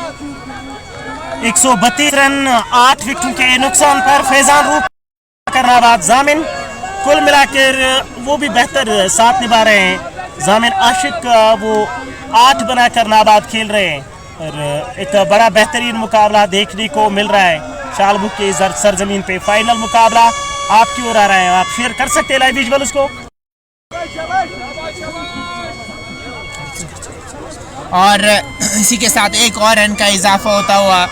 132 run 8 विकेटों के नुकसान पर फैजान रूफ करना बाद जामिन कुल मिलाकर वो भी बेहतर साथ निभा रहे हैं। जामिन आशिक वो 8 बनाकर नाबाद खेल रहे हैं और एक बड़ा बेहतरीन मुकाबला देखने को मिल रहा है शालबुग के सरजमीन पे। फाइनल मुकाबला आपकी ओर आ रहा है, आप शेयर कर सकते हैं लाइव विजुअल उसको। और इसी के साथ एक और रन का इजाफा होता हुआ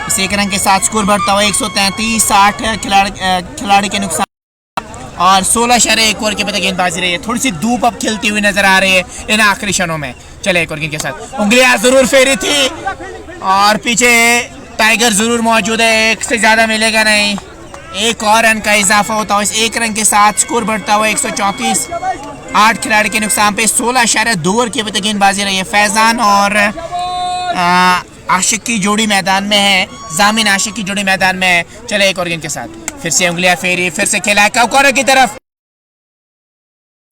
इस एक रन के साथ स्कोर बढ़ता हुआ 133 8 खिलाड़ी के नुकसान और 16.1 ओवर के बाद गेंदबाजी रही है। थोड़ी सी धूप अब खिलती हुई नजर आ रही है इन आखिरी क्षणों में। चले एक और गेंद के साथ उंगलियां जरूर फेरी थी और पीछे टाइगर जरूर मौजूद है, एक से ज्यादा मिलेगा नहीं। एक और रन का इजाफा होता हुआ इस एक रन के साथ स्कोर बढ़ता हुआ 134 8 खिलाड़ी के नुकसान पे 16.2 ओवर की अभी गेंदबाजी रही है। फैजान और आशिक की जोड़ी मैदान में है, जामिन आशिक की जोड़ी मैदान में है। चले एक और गेंद के साथ फिर से उंगलियां फेरी, फिर से खेला है कॉर्नर की तरफ,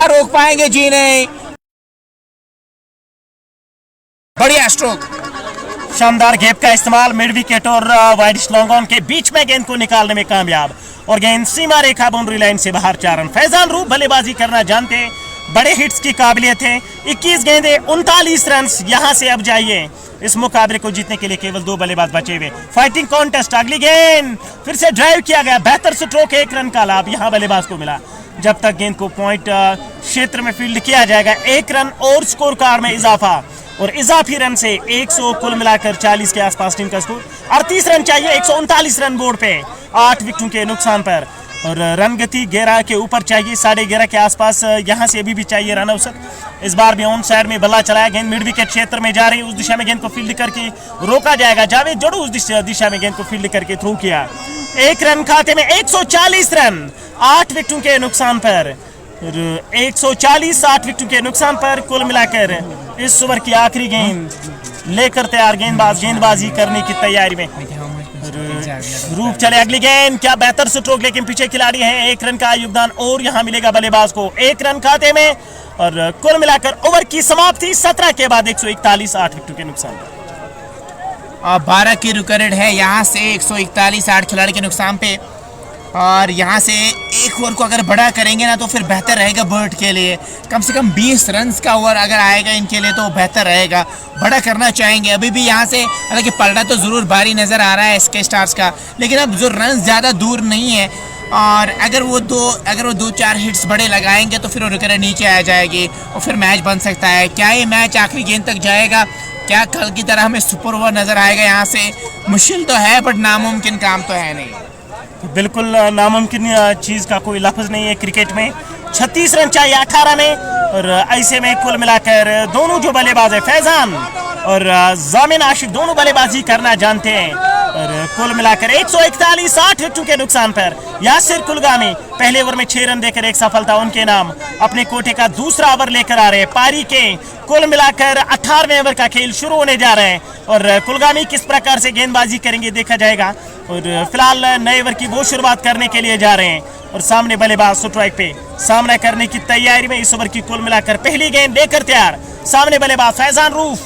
रोक पाएंगे जी नहीं। बढ़िया स्ट्रोक, शानदार गैप का इस्तेमाल, मिड विकेट और वाइड लॉन्ग ऑन के बीच में गेंद को निकालने में कामयाब और गेंद सीमा रेखा बाउंड्री लाइन से बाहर 4 रन। फैजान रूफ बल्लेबाजी करना जानते हैं, बड़े हिट्स की काबिलियत है। 21 गेंदे 39 रन। यहां से अब जाइए इस मुकाबले को जीतने के लिए केवल 2 बल्लेबाज बचे हुए। फाइटिंग कॉन्टेस्ट, अगली गेंद फिर से ड्राइव किया गया, बेहतर स्ट्रोक, 1 रन का लाभ यहां बल्लेबाज को मिला। जब तक गेंद को पॉइंट क्षेत्र में फील्ड किया जाएगा 1 रन और स्कोर कार्ड में इजाफा और इजाफी रन से 100 कुल मिलाकर 40 के आसपास टीम का स्कोर। 38 रन चाहिए 139 रन बोर्ड पे 8 विकेटों के नुकसान पर और रन गति 11 के ऊपर चाहिए, 11.5 के आसपास यहां से अभी भी चाहिए रन औसत। इस बार भी ऑन साइड में बल्ला चलाया, गेंद मिड विकेट क्षेत्र में जा रही, उस दिशा में गेंद को फील्ड करके रोका जाएगा। जावेद जड़ू उस दिशा में गेंद को फील्ड करके थ्रू किया। 1 रन खाते में 140 रन 8 विकेटों के नुकसान पर 140 8 विकेटों के नुकसान पर कुल मिलाकर इस ओवर की आखिरी गेंद लेकर तैयार गेंदबाज गेंदबाजी करने की तैयारी में। रूप चले अगली गेंद, क्या बेहतर स्ट्रोक, लेकिन पीछे खिलाड़ी है। 1 रन का योगदान और यहां मिलेगा बल्लेबाज को, 1 रन खाते में और कुल मिलाकर ओवर की समाप्ति 17 के बाद 141 8 विकेटों के नुकसान और 12 की रिकॉर्ड है यहाँ से 141 8 खिलाड़ी के नुकसान पे। और यहाँ से एक ओवर को अगर बड़ा करेंगे ना तो फिर बेहतर रहेगा बर्ड के लिए। कम से कम 20 रन का ओवर अगर आएगा इनके लिए तो बेहतर रहेगा, बड़ा करना चाहेंगे। अभी भी यहाँ से हालांकि पलड़ा तो ज़रूर भारी नज़र आ रहा है इसके स्टार्स का, लेकिन अब जो रन ज़्यादा दूर नहीं है और अगर वो 2-4 हिट्स बड़े लगाएंगे तो फिर वो रिकॉर्ड नीचे आ जाएगी और फिर मैच बन सकता है। क्या ये मैच आखिरी गेंद तक जाएगा? क्या कल की तरह हमें सुपर ओवर नज़र आएगा? यहाँ से मुश्किल तो है बट नामुमकिन काम तो है नहीं। बिल्कुल नामुमकिन चीज़ का कोई लफ्ज़ नहीं है क्रिकेट में। 36 रन चाहिए 18 में और ऐसे में कुल मिलाकर दोनों जो बल्लेबाज है फैजान और जामिन आशिक दोनों बल्लेबाजी करना जानते हैं और कुल मिलाकर 141 8 विकेटों के नुकसान पर यासिर कुलगामी पहले ओवर में 6 रन देकर एक सफलता उनके नाम, अपने कोटे का दूसरा ओवर लेकर आ रहे हैं। पारी के कुल मिलाकर 18वें ओवर का खेल शुरू होने जा रहे हैं और कुलगामी किस प्रकार से गेंदबाजी करेंगे देखा जाएगा और फिलहाल नए ओवर की वो शुरुआत करने के लिए जा रहे हैं और सामने बल्लेबाज स्ट्राइक पे सामना करने की तैयारी में। इस ओवर की कुल मिलाकर पहली गेंद लेकर तैयार, सामने बल्लेबाज फैजान रूफ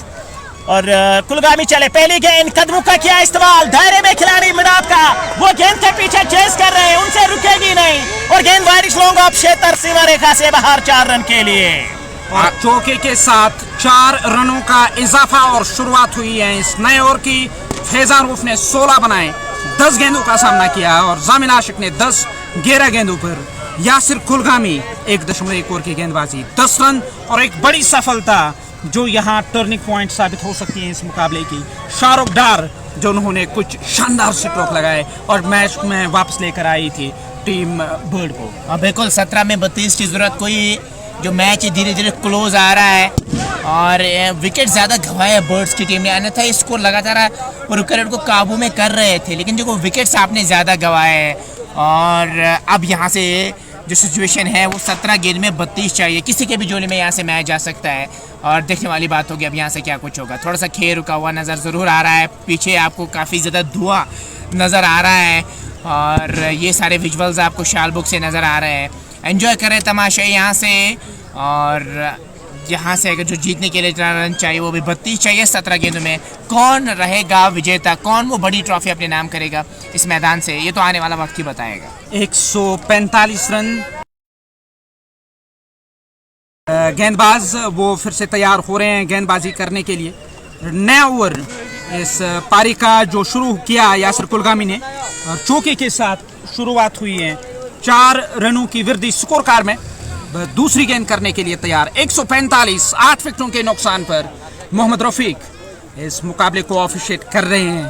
और कुलगामी चले। पहली गेंद, कदमों का किया इस्तेमाल, दायरे में खिलाड़ी मिडाप का वो गेंद के पीछे चेस कर रहे हैं, उनसे रुकेगी नहीं और गेंद वाइड लॉन्ग ऑफ क्षेत्र सीमा रेखा से बाहर 4 रन के लिए और चौके के साथ 4 रनों का इजाफा और शुरुआत हुई है इस नए ओवर की। फैजान रूफ ने 16 बनाए, 10 गेंदों का सामना किया और जामिन आशिक ने 10 11 गेंदों पर। यासिर कुलगामी 1.1 ओवर की गेंदबाजी 10 रन और एक बड़ी सफलता जो यहाँ टर्निंग पॉइंट साबित हो सकती है इस मुकाबले की। शाहरुख डार जो उन्होंने कुछ शानदार स्ट्रोक लगाए और मैच में वापस लेकर आई थी टीम बर्ड को। बिल्कुल 17 में 32 की जरूरत, कोई जो मैच धीरे धीरे क्लोज आ रहा है और विकेट ज़्यादा गंवाए बर्ड्स की टीम ने, अन्यथा स्कोर लगातार वो विकेट को काबू में कर रहे थे, लेकिन जो विकेट्स आपने ज़्यादा गंवाए हैं और अब यहाँ से जो सिचुएशन है वो 17 गेंद में 32 चाहिए, किसी के भी जोड़ी में यहाँ से मैच जा सकता है और देखने वाली बात होगी अब यहाँ से क्या कुछ होगा। थोड़ा सा खेल रुका हुआ नज़र ज़रूर आ रहा है, पीछे आपको काफ़ी ज़्यादा धुआं नज़र आ रहा है और ये सारे विजुअल्स आपको शालबुग से नज़र आ रहे हैं। एंजॉय करें तमाशा यहाँ से और यहाँ से अगर जो जीतने के लिए 4 रन चाहिए वो भी 32 चाहिए 17 गेंदों में। कौन रहेगा विजेता, कौन वो बड़ी ट्रॉफी अपने नाम करेगा इस मैदान से, ये तो आने वाला वक्त ही बताएगा। 145 रन। गेंदबाज वो फिर से तैयार हो रहे हैं गेंदबाजी करने के लिए। नया ओवर इस पारी का जो शुरू किया यासिर कुलगामी ने, चौके के साथ शुरुआत हुई है। 4 रनों की वृद्धि स्कोर कार्ड में। दूसरी गेंद करने के लिए तैयार। 145, 8 विकेटों के नुकसान पर मोहम्मद रफीक इस मुकाबले को ऑफिशिएट कर रहे हैं।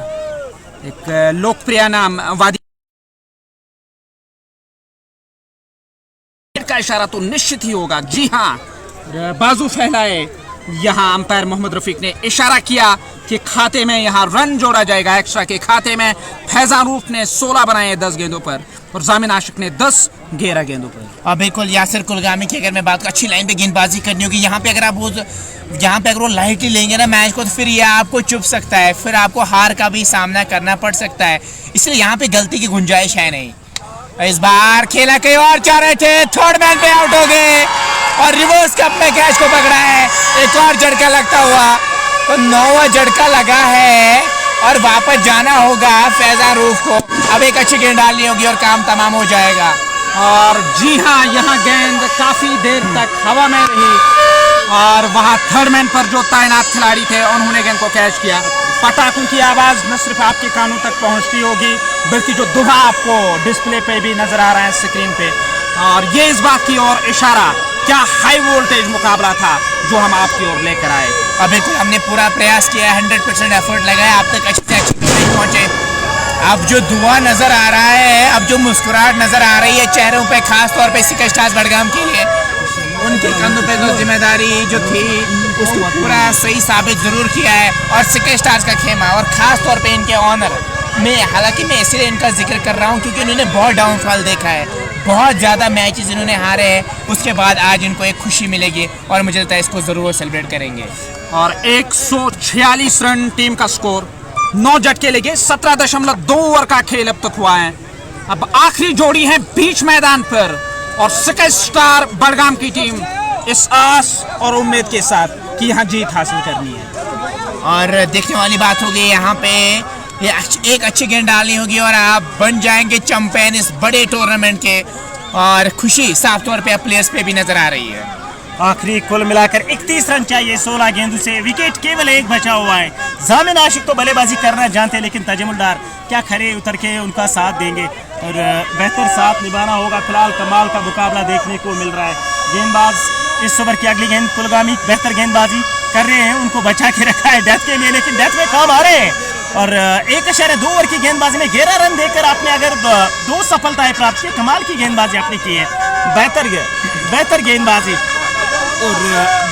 एक लोकप्रिय नाम वादी का इशारा तो निश्चित ही होगा। जी हाँ, बाजू फैलाए यहाँ अंपायर मोहम्मद रफीक ने इशारा किया कि खाते में यहाँ रन जोड़ा जाएगा एक्स्ट्रा के खाते में। फैजान रूफ ने 16 बनाए 10 गेंदों पर और जामिन आशिक ने 10 11 गेंदों पर। और बिल्कुल यासिर कुलगामी की अगर मैं बात करूँ, अच्छी लाइन पे गेंदबाजी करनी होगी यहाँ पे। अगर आप वो लाइटली लेंगे ना मैच को, तो फिर ये आपको चुभ सकता है, फिर आपको हार का भी सामना करना पड़ सकता है। इसलिए यहाँ पे गलती की गुंजाइश है नहीं। इस बार खेला कहीं और चाह रहे थे, थर्ड मैन पे आउट हो गए और रिवर्स कप में कैच को पकड़ा है। एक और झटका लगता हुआ, तो 9वां झटका लगा है और वापस जाना होगा फैजान रूफ को। अब एक अच्छी गेंद डालनी होगी और काम तमाम हो जाएगा। और जी हाँ, यहाँ गेंद काफी देर तक हवा में रही और वहाँ थर्ड मैन पर जो तैनात खिलाड़ी थे उन्होंने गेंद को कैच किया। पटाखों की आवाज न सिर्फ आपके कानों तक पहुंचती होगी, बल्कि जो दुहा आपको डिस्प्ले पे भी नजर आ रहा है स्क्रीन पे। और ये इस बात की ओर इशारा, क्या हाई वोल्टेज मुकाबला था जो हम आपकी ओर लेकर आए। और बिल्कुल हमने पूरा प्रयास किया, 100% एफर्ट लगाया, आप तक अच्छे से अच्छी खबरें पहुंचे। अब जो दुआ नजर आ रहा है, अब जो मुस्कुराहट नजर आ रही है चेहरों पे, खास तौर पे सिकई स्टार्स बडगाम के लिए, उनके कंधों पे जो जिम्मेदारी जो थी उसको पूरा सही साबित जरूर किया है। और सिकई स्टार्स का खेमा और खास तौर पे इनके ऑनर में, हालांकि मैं इसलिए इनका जिक्र कर रहा हूँ क्योंकि उन्होंने बहुत डाउनफॉल देखा है, बहुत ज़्यादा मैचेस इन्होंने हारे हैं, उसके बाद आज इनको एक खुशी मिलेगी और मुझे लगता है इसको ज़रूर सेलिब्रेट करेंगे। और 146 रन टीम का स्कोर, 9 झटके लगे, 17.2 ओवर का खेल अब तक हुआ है। अब आखिरी जोड़ी है बीच मैदान पर और सिकई स्टार बडगाम की टीम इस आस और उम्मीद के साथ कि यहाँ जीत हासिल करनी है। और देखने वाली बात होगी यहाँ पे, ये एक अच्छी गेंद डालनी होगी और आप बन जाएंगे चैंपियन इस बड़े टूर्नामेंट के। और खुशी साफ तौर पे प्लेयर्स पे भी नजर आ रही है। आखिरी कुल मिलाकर 31 रन चाहिए 16 गेंदों से, विकेट केवल एक बचा हुआ है। जामिन आशिक तो बल्लेबाजी करना जानते हैं, लेकिन तजमुलदार क्या खड़े उतर के उनका साथ देंगे और बेहतर साथ निभाना होगा। फिलहाल कमाल का मुकाबला देखने को मिल रहा है। गेंदबाज इस ओवर की अगली गेंद कुलगामी बेहतर गेंदबाजी कर रहे हैं, उनको बचा के रखा है डेथ के लिए, लेकिन डेथ में काम आ रहे हैं। और 1.2 ओवर की गेंदबाजी में 11 रन देकर आपने अगर 2 सफलताएं प्राप्त की, कमाल की गेंदबाजी आपने की है। बेहतर गेंदबाजी और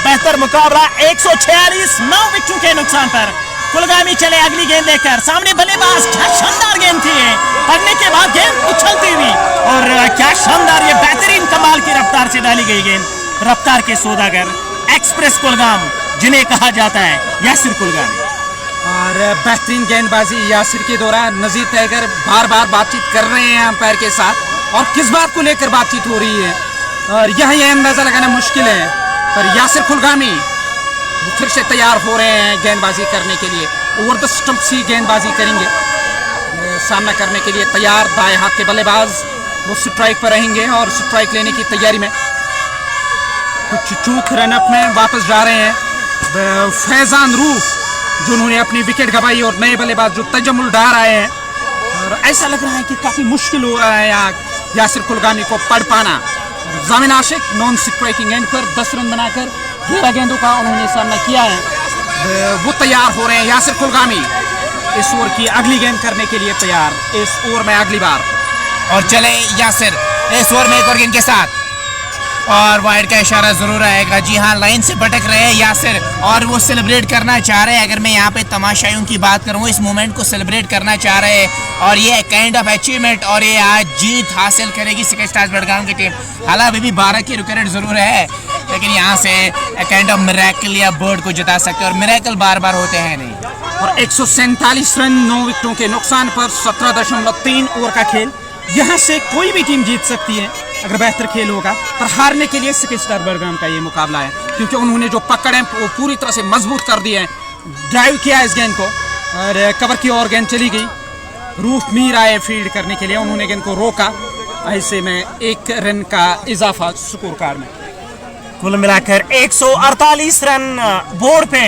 बेहतर मुकाबला। 146, 9 विकेटों के नुकसान पर कुलगामी चले अगली गेंद लेकर। सामने बल्लेबाज, क्या शानदार गेंद थी, पड़ने के बाद गेंद उछलती हुई और क्या शानदार, ये बेहतरीन कमाल की रफ्तार से डाली गई गेंद। रफ्तार के सौदागर एक्सप्रेस कुलगाम जिन्हें कहा जाता है, यासिर कुलगामी। और बेहतरीन गेंदबाजी यासिर के दौरान नजीर टाइगर बार बार बातचीत कर रहे हैं अंपायर के साथ, और किस बात को लेकर बातचीत हो रही है और यह अंदाजा लगाना मुश्किल है। पर यासिर कुलगामी फिर से तैयार हो रहे हैं गेंदबाजी करने के लिए। ओवर द स्टंप सी गेंदबाजी करेंगे, सामना करने के लिए तैयार। दाएं हाथ के बल्लेबाज वो स्ट्राइक पर रहेंगे और स्ट्राइक लेने की तैयारी में। कुछ चूक रनअप में वापस जा रहे हैं फैजान रूफ, जिन्होंने अपनी विकेट गंवाई, और नए बल्लेबाज जो तजमुलदार आए हैं। और ऐसा लग रहा है कि काफ़ी मुश्किल हो रहा है यहाँ यासिर कुलगामी को पढ़ पाना। जामिन आशिक नॉन स्ट्राइकिंग एंड पर 10 रन बनाकर 11 गेंदों का उन्होंने सामना किया है। वो तैयार हो रहे हैं यासिर कुलगामी इस ओवर की अगली गेंद करने के लिए तैयार, इस ओवर में अगली बार। और चले यासिर इस ओवर में एक और गेंद के साथ, और वाइड का इशारा जरूर आएगा। जी हाँ, लाइन से भटक रहे हैं यासिर और वो सेलिब्रेट करना चाह रहे हैं। अगर मैं यहाँ पे तमाशाइयों की बात करूँ, इस मोमेंट को सेलिब्रेट करना चाह रहे हैं और ये काइंड ऑफ अचीवमेंट, और ये आज जीत हासिल करेगी सिकई स्टार्स बडगाम की टीम। हालांकि अभी भी 12 की विकेट जरूर है, लेकिन यहाँ से काइंड ऑफ मिरेकल या बर्ड को जिता सकते हैं, और मिरेकल बार बार होते हैं नहीं। और 147 रन 9 विकेटों के नुकसान पर 17.3 ओवर का खेल। यहाँ से कोई भी टीम जीत सकती है, अगर बेहतर खेल होगा, पर हारने के लिए स्टारबर्गम का ये मुकाबला है, क्योंकि उन्होंने जो पकड़ है वो पूरी तरह से मजबूत कर दिया है। ड्राइव किया इस गेंद को और कवर की ओर गेंद चली गई। रूफ मीर आए फील्ड करने के लिए, उन्होंने गेंद को रोका। ऐसे में 1 रन का इजाफा स्कोर कार्ड में। कुल मिलाकर 148 रन बोर्ड पे।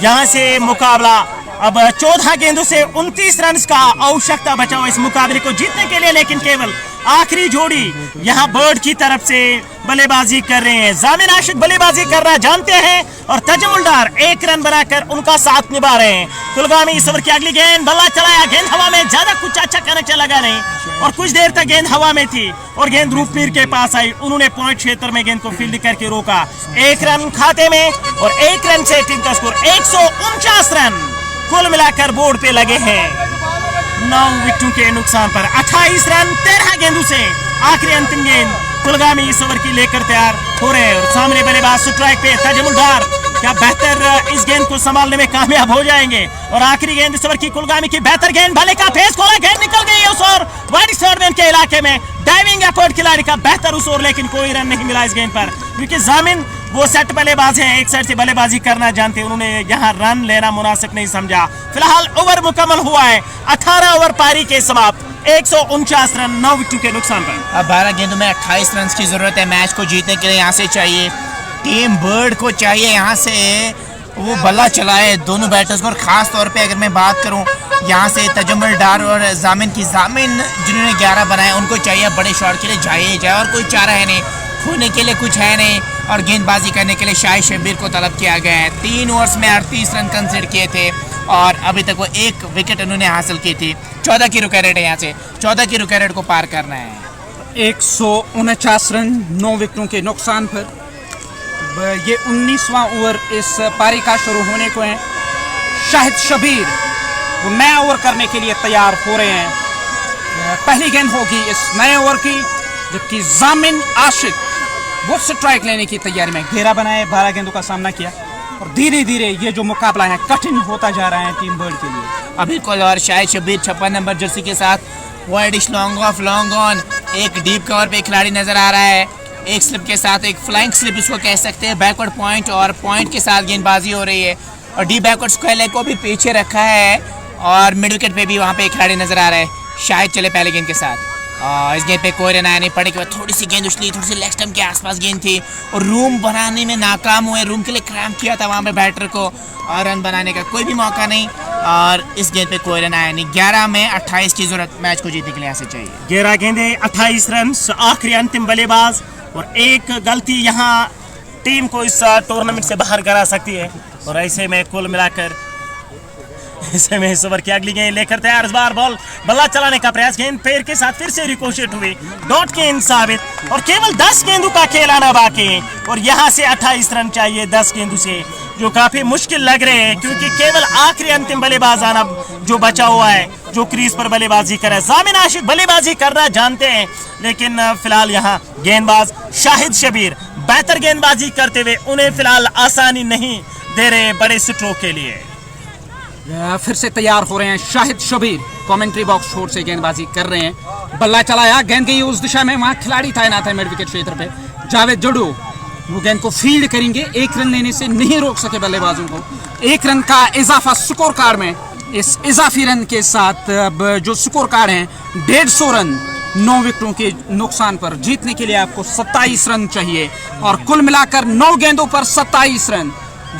यहाँ से मुकाबला अब 14 गेंदों से 29 रन का आवश्यकता बचा हुआ इस मुकाबले को जीतने के लिए, लेकिन केवल आखिरी जोड़ी यहाँ बर्ड की तरफ से बल्लेबाजी कर रहे हैं। जामिन आशिक बल्लेबाजी करना जानते हैं और तजमुल डार 1 रन बनाकर उनका साथ निभा रहे हैं। कुलगामी इस ओवर की अगली गेंद, बल्ला चलाया, गेंद हवा में, ज्यादा कुछ अच्छा कनेक्शन लगा नहीं और कुछ देर तक गेंद हवा में थी और गेंद रूपमीर के पास आई। उन्होंने पॉइंट क्षेत्र में गेंद को फील्ड करके रोका। 1 रन खाते में और 1 रन से टीम का स्कोर 149 रन कुल मिलाकर बोर्ड पे लगे हैं। 9 विकेटों के नुकसान पर 28 रन 13 गेंदों से आखिरी अंतिम गेंद कुलगामी इस ओवर की लेकर तैयार हो रहे हैं और सामने बल्लेबाज स्ट्राइक पे तजमुल डार क्या बेहतर इस गेंद को संभालने में कामयाब हो जाएंगे। और आखिरी गेंद इस ओवर की कुलगामी की बेहतर गेंद, भले का फेस खोला, गेंद निकल गई है उस ओर वाइड स्टर्बेन के इलाके में। डाइविंग एफर्ट खिलाड़ी का बेहतर उस ओर, लेकिन कोई रन नहीं मिला इस गेंद पर, क्योंकि जामिन वो सेट बल्लेबाज हैं, एक साइड से बल्लेबाजी करना जानते हैं। उन्होंने यहाँ रन लेना मुनासिब नहीं समझा। फिलहाल ओवर मुकम्मल हुआ है, 18 ओवर पारी के समाप्त, 149 रन 9 विकेटों के नुकसान पर। अब 12 गेंदों में 28 रन की जरूरत है मैच को जीतने के लिए। यहाँ से चाहिए टीम बर्ड को चाहिए यहाँ से वो बल्ला चलाए दोनों बैटर्स को। और खास तौर पे अगर मैं बात करूँ यहाँ से तजमुल डार और जामिन की, जामिन जिन्होंने 11 बनाए उनको चाहिए बड़े शॉट के लिए जाए और कोई चारा है नहीं, खोने के लिए कुछ है नहीं। और गेंदबाजी करने के लिए शाहिद शबीर को तलब किया गया है। 3 ओवर्स में 38 रन कंसीडर किए थे और अभी तक वो 1 विकेट उन्होंने हासिल की थी। 14 की रुका रेट है, यहाँ से 14 की रुका रेट को पार करना है। 149 रन 9 विकेटों के नुकसान पर। ये 19वां ओवर इस पारी का शुरू होने को है। शाहिद शबीर वो नया ओवर करने के लिए तैयार हो रहे हैं। पहली गेंद होगी इस नए ओवर की, जबकि जामिन आशिक वो स्ट्राइक लेने की तैयारी में। घेरा बनाए, 12 गेंदों का सामना किया और धीरे धीरे ये जो मुकाबला है कठिन होता जा रहा है टीम बर्ड के लिए। बिल्कुल, और शाहिद शबीर 56 नंबर जर्सी के साथ widish long off long on, एक डीप कवर पे खिलाड़ी नजर आ रहा है। एक स्लिप के साथ, एक फ्लाइंग स्लिप इसको कह सकते हैं, बैकवर्ड पॉइंट और पॉइंट के साथ गेंदबाजी हो रही है। और डीप बैकवर्ड स्क्वायर लेग को भी पीछे रखा है और मिड विकेट पे भी वहाँ पे एक खिलाड़ी नजर आ रहा है। शायद चले पहले गेंद के साथ। इस गेंद पे कोई रन आया नहीं। पड़े के बाद थोड़ी सी गेंद उछली, थोड़ी सी लेग स्टंप के आसपास गेंद थी और रूम बनाने में नाकाम हुए। रूम के लिए क्रैम्प किया था वहाँ पे बैटर को और रन बनाने का कोई भी मौका नहीं। और इस गेंद पे कोई रन आया नहीं। 11 में 28 की जरूरत मैच को जीतने के लिए यहाँ से चाहिए। 11 गेंदे 28 रन, आखिरी अंतिम बल्लेबाज और एक गलती यहाँ टीम को इस टूर्नामेंट से बाहर करा सकती है। और ऐसे में कुल मिलाकर ऐसे में इस ओवर की अगली गेंद लेकर तैयार। इस बार बॉल बल्ला चलाने का प्रयास, गेंद पैर के साथ फिर से रिकोशेट हुई, डॉट गेंद साबित और केवल 10 गेंदों का खेल आना बाकी। और यहाँ से 28 रन चाहिए 10 गेंदों से, जो काफी मुश्किल लग रहे हैं, क्योंकि केवल आखिरी अंतिम बल्लेबाज आना जो बचा हुआ है, जो क्रीज पर बल्लेबाजी करे। जामिन आशिक बल्लेबाजी करना जानते हैं, लेकिन फिलहाल यहाँ गेंदबाज शाहिद शबीर बेहतर गेंदबाजी करते हुए उन्हें फिलहाल आसानी नहीं दे रहे बड़े स्ट्रोक के लिए। फिर से तैयार हो रहे हैं शाहिद शबीर, कमेंट्री बॉक्स छोर से गेंदबाजी कर रहे हैं। बल्ला चलाया, गेंद गई उस दिशा में, वहां खिलाड़ी तैनात है मिड विकेट क्षेत्र पे, जावेद जडू। वो गेंद को फील्ड करेंगे, 1 रन लेने से नहीं रोक सके बल्लेबाजों को। 1 रन का इजाफा स्कोर कार्ड में। इस इजाफी रन के साथ अब जो स्कोर कार्ड है 150 रन 9 विकेटों के नुकसान पर। जीतने के लिए आपको 27 रन चाहिए और कुल मिलाकर 9 गेंदों पर 27 रन।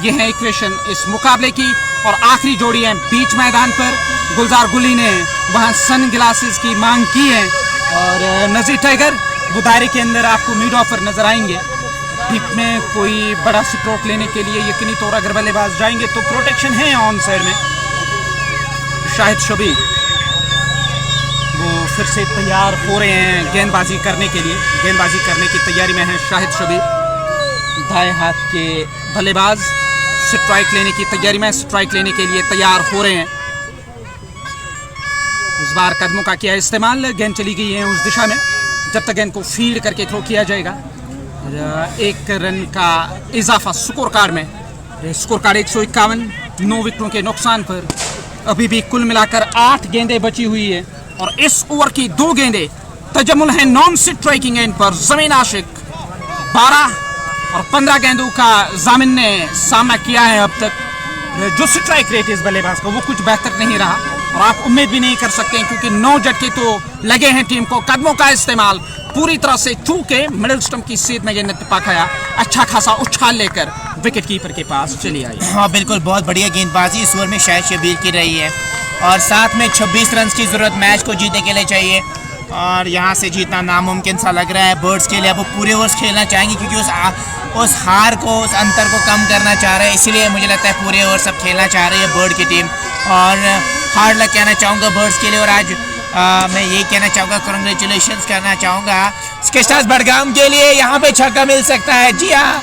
यह है इक्वेशन इस मुकाबले की। और आखिरी जोड़ी है बीच मैदान पर। गुलजार गुली ने वहां सन ग्लासेस की मांग की है और नजीर टाइगर वो दायरे के अंदर आपको मिड ऑफर नजर आएंगे। डीप में कोई बड़ा स्ट्रोक लेने के लिए यकीनी तौर अगर बल्लेबाज जाएंगे तो प्रोटेक्शन है ऑन साइड में। शाहिद शबीर वो फिर से तैयार हो रहे हैं गेंदबाजी करने के लिए। गेंदबाजी करने की तैयारी में है शाहिद शबीर, दाएं हाथ के बल्लेबाज। स्ट्राइक लेने की तैयारी में, स्ट्राइक लेने के लिए तैयार हो रहे हैं। इस बार कदमों का किया इस्तेमाल, गेंद चली गई है उस दिशा में। जब तक गेंद को फील्ड करके थ्रो किया जाएगा 1 रन का इजाफा स्कोर कार्ड में। स्कोर कार्ड 151, 9 विकेटों के नुकसान पर। अभी भी कुल मिलाकर 8 गेंदें बची हुई है और इस ओवर की 2 गेंदें तजम्मुल है नॉन स्ट्राइकिंग एंड पर। जमीन आशिक 12 और 15 गेंदों का जामिन ने सामना किया है अब तक। जो स्ट्राइक रेट इस बल्लेबाज का वो कुछ बेहतर नहीं रहा और आप उम्मीद भी नहीं कर सकते हैं क्योंकि 9 झटके तो लगे हैं टीम को। कदमों का इस्तेमाल पूरी तरह से चूके मिडिल स्टंप की सीध में गेंद टिपा खाया, अच्छा खासा उछाल लेकर विकेट कीपर के पास चली आई। हाँ बिल्कुल, बहुत बढ़िया गेंदबाजी इस ओवर में शायद शबीर की रही है और साथ में 26 रन की जरूरत मैच को जीतने के लिए चाहिए और यहाँ से जीतना नामुमकिन सा लग रहा है बर्ड्स के लिए। अब वो पूरे ओवर्स खेलना चाहेंगे क्योंकि उस हार को, उस अंतर को कम करना चाह रहे हैं, इसीलिए मुझे लगता है पूरे ओवर सब खेलना चाह रही है बर्ड की टीम। और हार्ड लक कहना चाहूँगा बर्ड्स के लिए और आज मैं ये कहना चाहूँगा कॉन्ग्रेचुलेशंस करना चाहूँगा स्केस्टार्स बडगाम के लिए। यहाँ पे छक्का मिल सकता है, जी हाँ,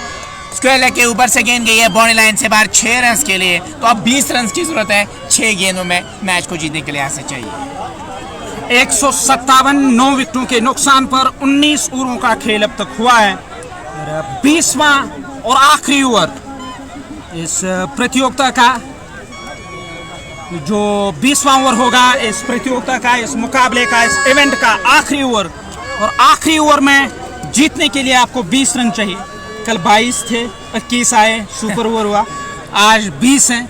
स्क्वायर लेग के ऊपर से गेंद गई है बाउंड्री लाइन से बाहर 6 रन के लिए। तो अब 20 रन की जरूरत है 6 गेंदों में मैच को जीतने के लिए यहाँ से चाहिए। 157 9 विकेटों के नुकसान पर 19 ओवरों का खेल अब तक हुआ है। 20वां और आखिरी ओवर इस प्रतियोगिता का, जो 20वां ओवर होगा इस प्रतियोगिता का, इस मुकाबले का, इस इवेंट का आखिरी ओवर। और आखिरी ओवर में जीतने के लिए आपको 20 रन चाहिए। कल 22 थे, 21 आए, सुपर ओवर हुआ, आज 20 हैं।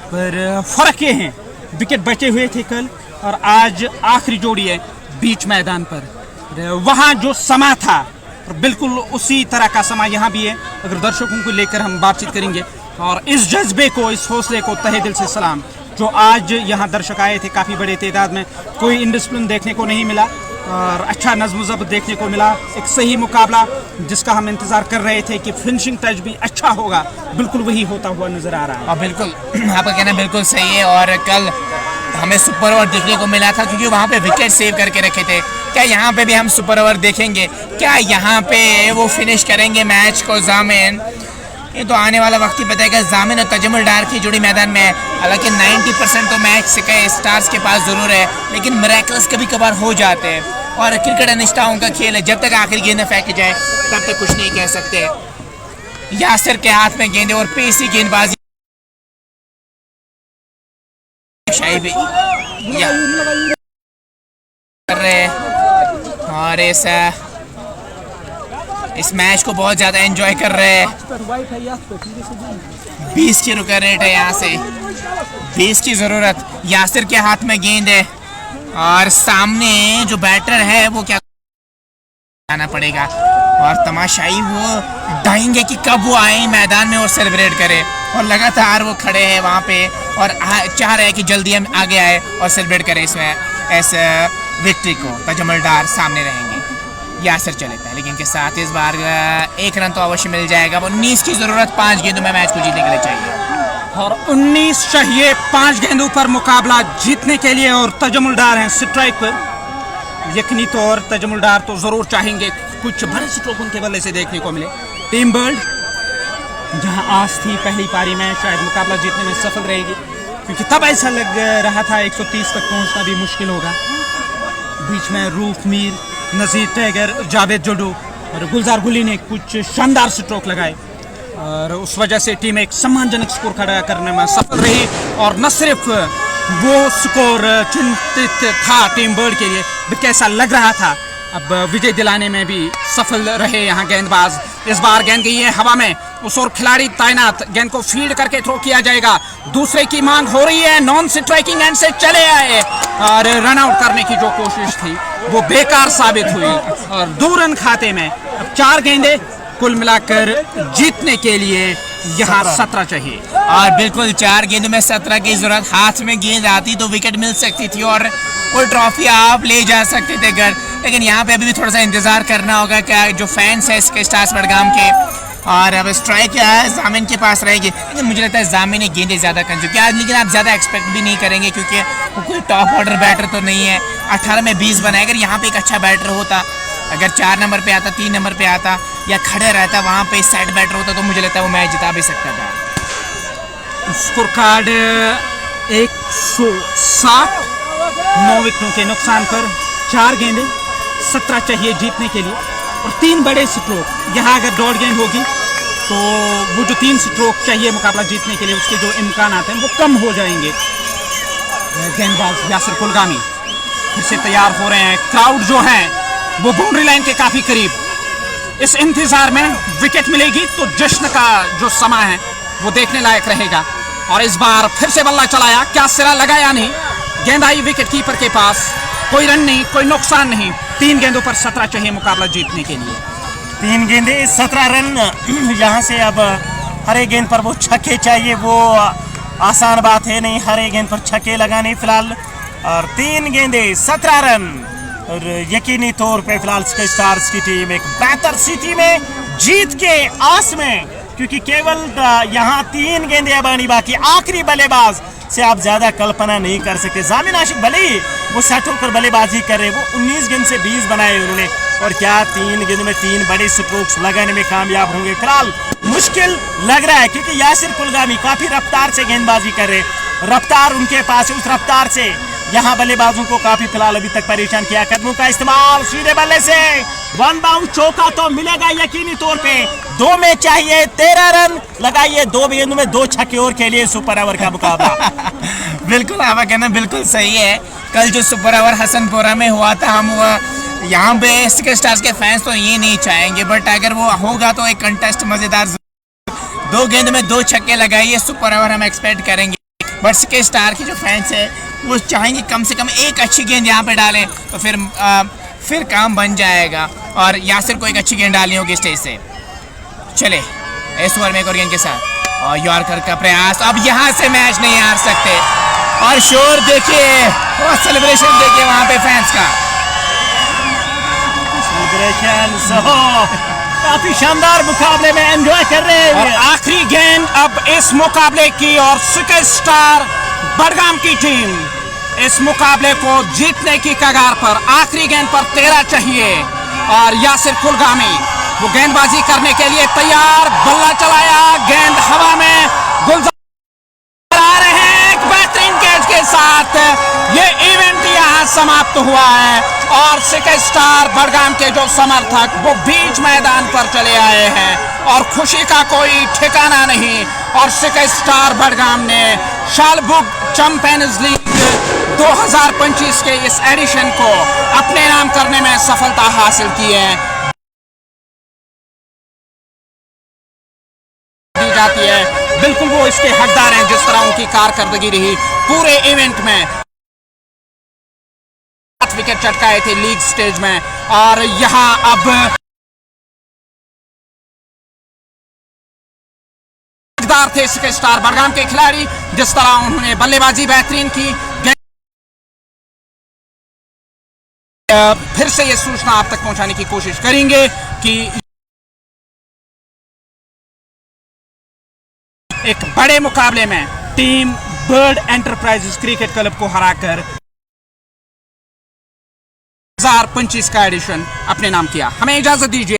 पर फर्क ये है विकेट बचे हुए थे कल और आज आखिरी जोड़ी है बीच मैदान पर। वहाँ जो समा था बिल्कुल उसी तरह का समा यहाँ भी है। अगर दर्शकों को लेकर हम बातचीत करेंगे और इस जज्बे को, इस हौसले को तहे दिल से सलाम। जो आज यहाँ दर्शक आए थे काफ़ी बड़े तादाद में, कोई इंडिसिप्लिन देखने को नहीं मिला और अच्छा नज़्म ज़ब्त देखने को मिला। एक सही मुकाबला जिसका हम इंतज़ार कर रहे थे कि फिनिशिंग टच भी अच्छा होगा, बिल्कुल वही होता हुआ नज़र आ रहा है। और बिल्कुल आपका कहना बिल्कुल सही है और कल हमें सुपर ओवर देखने को मिला था क्योंकि वहाँ पे विकेट सेव करके रखे थे। क्या यहाँ पे भी हम सुपर ओवर देखेंगे? क्या यहाँ पे वो फिनिश करेंगे मैच को जामिन? ये तो आने वाला वक्त ही बताएगा। जामिन और तजम्मुल डार की जोड़ी मैदान में है। हालांकि 90% तो मैच के स्टार्स के पास ज़रूर है, लेकिन मिरेकल्स कभी कभार हो जाते हैं और क्रिकेट अनिष्ठाओं का खेल है। जब तक आखिरी गेंद फेंक जाए तब तक कुछ नहीं कह सकते। यासिर के हाथ में गेंदे और पेसी गेंदबाजी शाही कर रहे हैं और इस मैच को बहुत ज़्यादा एंजॉय कर रहे हैं। 20 की रुका रेट है, यहाँ से 20 की ज़रूरत। यासिर के हाथ में गेंद है और सामने जो बैटर है वो क्या आना पड़ेगा और तमाशाई वो डाहेंगे कि कब वो आए मैदान में और सेलिब्रेट करें और लगातार वो खड़े हैं वहाँ पे और चाह रहे हैं कि जल्दी हम आगे आए और सेलिब्रेट करें इसमें इस विक्ट्री को। तजम्मुल डार सामने रहेंगे, यासिर चलेता है लेकिन के साथ इस बार 1 रन तो अवश्य मिल जाएगा। 19 की ज़रूरत 5 गेंदों में मैच को जीतने के लिए चाहिए और 19 चाहिए 5 गेंदों पर मुकाबला जीतने के लिए। और तजम्मुल डार हैं स्ट्राइक पर। यकीनी तौर तजम्मुल डार तो ज़रूर चाहेंगे कुछ बड़े स्ट्रोक उनके बल्ले से देखने को मिले। टीम बर्ड जहां आस थी पहली पारी में शायद मुकाबला जीतने में सफल रहेगी, क्योंकि तब ऐसा लग रहा था 130 तक पहुंचना भी मुश्किल होगा। बीच में रूफ मीर, नज़ीर टैगर, जावेद जोडू और गुलजार गुली ने कुछ शानदार स्ट्रोक लगाए और उस वजह से टीम एक सम्मानजनक स्कोर खड़ा करने में सफल रही। और न सिर्फ वो स्कोर चिंतित था टीम बर्ड के लिए, कैसा लग रहा था अब विजय दिलाने में भी सफल रहे यहाँ गेंदबाज। इस बार गेंद गई है हवा में, उस और खिलाड़ी तैनात, गेंद को फील्ड करके थ्रो किया जाएगा। दूसरे की मांग हो रही है, नॉन स्ट्राइकिंग एंड से चले आए और रन आउट करने की जो कोशिश थी वो बेकार साबित हुई और 2 रन खाते में। अब 4 गेंदें कुल मिलाकर जीतने के लिए यहाँ 17 चाहिए और बिल्कुल 4 गेंदों में 17 की जरूरत। हाथ में गेंद आती तो विकेट मिल सकती थी और वो ट्रॉफी आप ले जा सकते थे घर, लेकिन यहाँ पे अभी भी थोड़ा सा इंतजार करना होगा क्या जो फैंस है इसके स्टार्स बडगाम के। और अब स्ट्राइक जामिन के पास रहेगी, लेकिन मुझे लगता है जामिन ने गेंदें ज़्यादा कंज्यूम किया, लेकिन आप ज़्यादा एक्सपेक्ट भी नहीं करेंगे क्योंकि वो कोई टॉप ऑर्डर बैटर तो नहीं है। 18 में 20 बनाए, अगर यहाँ पे एक अच्छा बैटर होता, अगर 4 नंबर पे आता, 3 नंबर पे आता या खड़े रहता वहाँ पे साइड बैटर होता तो मुझे लगता है वो मैच जिता भी सकता था। स्कोर कार्ड 160, 9 विकेटों के नुकसान पर 4 गेंदें, 17 चाहिए जीतने के लिए और 3 बड़े स्ट्रोक। यहाँ अगर डॉट गेंद होगी तो वो जो 3 स्ट्रोक चाहिए मुकाबला जीतने के लिए उसके जो इम्कान आते हैं वो कम हो जाएंगे। गेंदबाज यासिर कुलगामी फिर से तैयार हो रहे हैं। क्राउड जो है वो बाउंड्री लाइन के काफी करीब। इस इंतजार में विकेट मिलेगी तो जश्न का जो समय है वो देखने लायक रहेगा। और इस बार फिर से बल्ला चलाया, क्या सिरा लगा या नहीं। गेंद आई विकेट कीपर के पास, कोई रन नहीं, कोई नुकसान नहीं। 3 गेंदों पर 17 चाहिए मुकाबला जीतने के लिए। 3 गेंदे 17 रन। यहाँ से अब हर एक गेंद पर वो छक्के चाहिए, वो आसान बात है नहीं हर एक गेंद पर छक्के लगाने फिलहाल। और 3 गेंदे 17 रन। और यकीनी तौर पे फिलहाल स्काई स्टार्स की टीम एक बेहतर स्थिति में जीत के आस में, क्योंकि केवल यहाँ 3 गेंदे बानी बाकी। आखिरी बल्लेबाज से आप ज्यादा कल्पना नहीं कर सकते। जामिन आशिक भले ही वो सेट होकर बल्लेबाजी कर रहे, वो 19 गेंद से 20 बनाए उन्होंने, और क्या 3 गेंद में 3 बड़े स्ट्रोक्स लगाने में कामयाब होंगे। फिलहाल मुश्किल लग रहा है, क्योंकि यासिर कुलगामी काफी रफ्तार से गेंदबाजी कर रहे, रफ्तार उनके पास है। उस रफ्तार से यहाँ बल्लेबाजों को काफी फिलहाल अभी तक परेशान किया। कदमों का इस्तेमाल सीधे बल्ले से 1 बाउंड, चौका तो मिलेगा यकीनी तौर पे। 2 में चाहिए 13 रन, लगाइए 2 गेंदों में 2 छक्के और के लिए सुपर ओवर का मुकाबला। बिल्कुल आपका कहना बिल्कुल सही है। कल जो सुपर ओवर हसनपुरा में हुआ था, हम यहाँ पे स्काई स्टार्स के फैंस तो ये नहीं चाहेंगे, बट अगर वो होगा तो एक कंटेस्ट मजेदार। 2 गेंद में 2 छक्के लगाइए सुपर ओवर हम एक्सपेक्ट करेंगे। बट स्काई स्टार की जो फैंस है वो चाहेंगे कम से कम एक अच्छी गेंद यहाँ पे डालें, तो फिर काम बन जाएगा। और यासिर को एक अच्छी गेंद डालनी होगी स्टेज से। चले इस ओवर में एक और गेंद के साथ और यॉर्कर का प्रयास। अब यहाँ से मैच नहीं हार सकते। और शोर देखिए और सेलिब्रेशन देखिए वहाँ पे फैंस का। काफी शानदार मुकाबले में एंजॉय कर रहे हैं। और आखिरी गेंद अब इस मुकाबले की, और स्काई स्टार बडगाम की टीम इस मुकाबले को जीतने की कगार पर। आखिरी गेंद पर 13 चाहिए और यासिर कुलगामी वो गेंदबाजी करने के लिए तैयार। बल्ला चलाया, गेंद हवा में, गुलजार आ रहे हैं एक बेहतरीन कैच के साथ। ये इवेंट यहाँ समाप्त हुआ है और स्काई स्टार बडगाम के जो समर्थक वो बीच मैदान पर चले आए हैं और खुशी का कोई ठिकाना नहीं। और स्काई स्टार बडगाम ने शालबुक चैंपियंस लीग 2025 के इस एडिशन को अपने नाम करने में सफलता हासिल की है। दी जाती है, बिल्कुल वो इसके हकदार हैं जिस तरह उनकी कारकर्दगी रही पूरे इवेंट में। 7 विकेट चटकाए थे लीग स्टेज में और यहां अब हकदार थे स्काई स्टार बडगाम के खिलाड़ी, जिस तरह उन्होंने बल्लेबाजी बेहतरीन की। फिर से ये सूचना आप तक पहुंचाने की कोशिश करेंगे कि एक बड़े मुकाबले में team bird enterprises cricket club को हराकर 2025 का एडिशन अपने नाम किया। हमें इजाजत दीजिए।